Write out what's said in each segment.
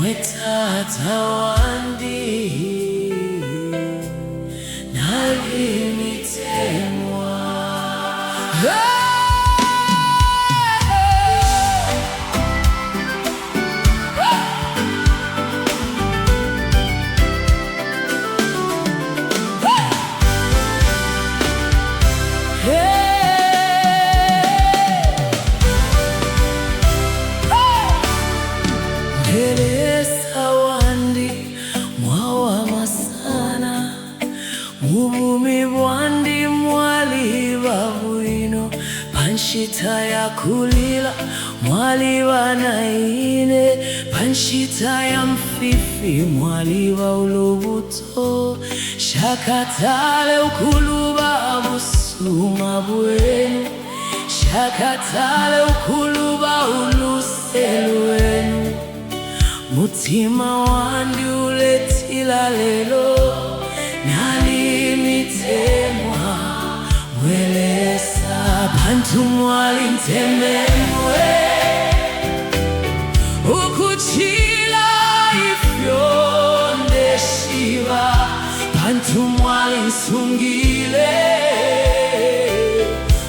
Mwetata wandi Nali Mitemwa Lesa wandi mwawa masana Mubumi wandi mwaliwa bwino Panshita ya kulila mwaliwa naine Panshita ya mfifi mwaliwa ulubuto Shakatale ukuluba abusuma bwenu Shakatale ukuluba uluseluenu Mutima wandi uletila lelo Nali Mitemwa Mwe Lesa Bantu mwali ntememwe Ukuchila ifyonde shiva Bantu mwali nsungile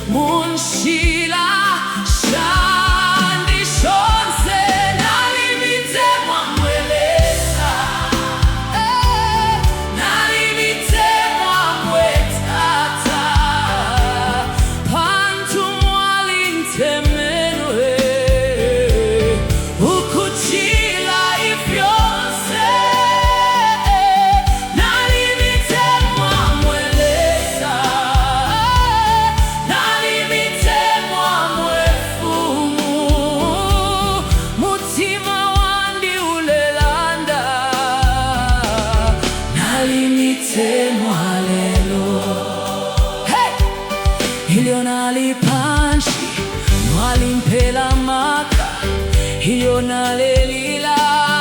Munshila shandi shonse Nali Mitemwa Mwe Lesa Nali Mitemwa Mwe Tata Pantu mwali ntemenwe Ukuchila ifyonse Nali Mitemwa Mwe Lesa Nali Mitemwa Mwe fumu Mutima wandi ulelanda Nali Mitemwa lelo Hilyo nali panshi mwali mpela maka Hilyo nalelila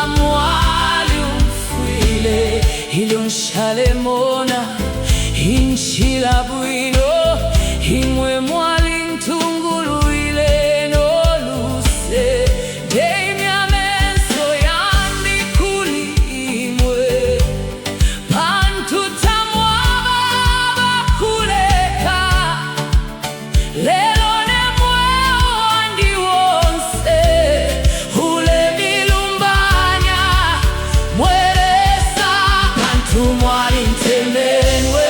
mwali umfwile Hilyo nshale mona hinchila bwino Himwe mwali ntunguluile no luse Deimya menso yandi kuli imwe Pantu tamwaba bakuleka Lelo nemwe wandi wonse Ule milumbanya Mwe Lesa Pantu mwali ntemenwe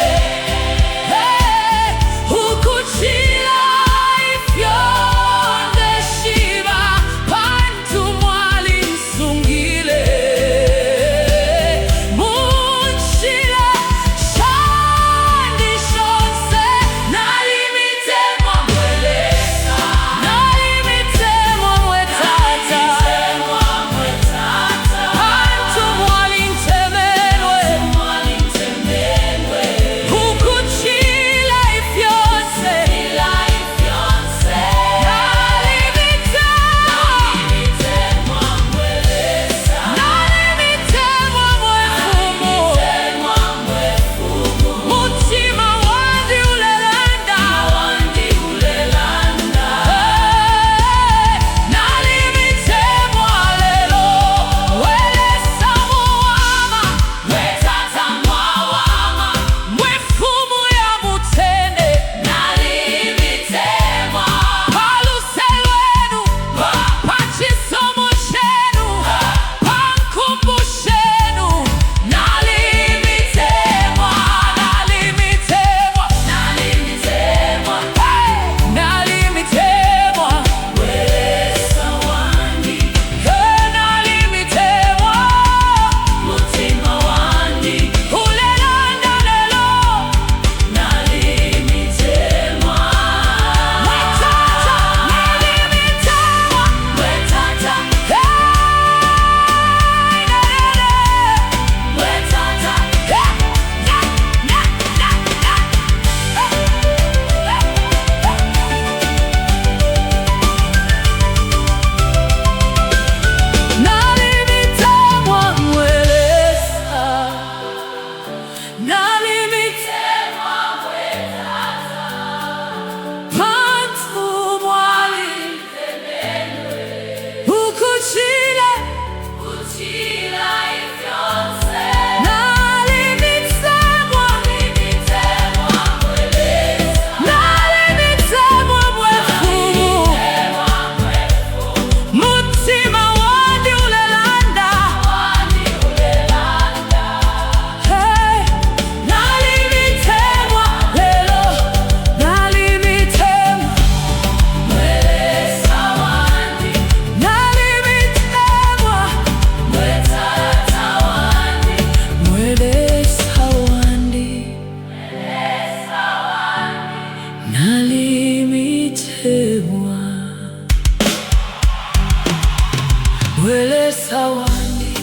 wandi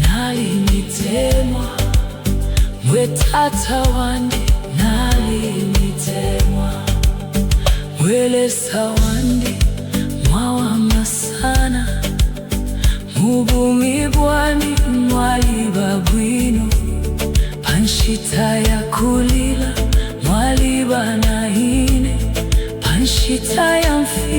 Nali Mitemwa Mwe wandi Nali Mitemwa Mwe Lesa wandi mwawa masana mubumi bwani mwaliba bwino panshita ya kulila mwaliba na ine panshita ya mfi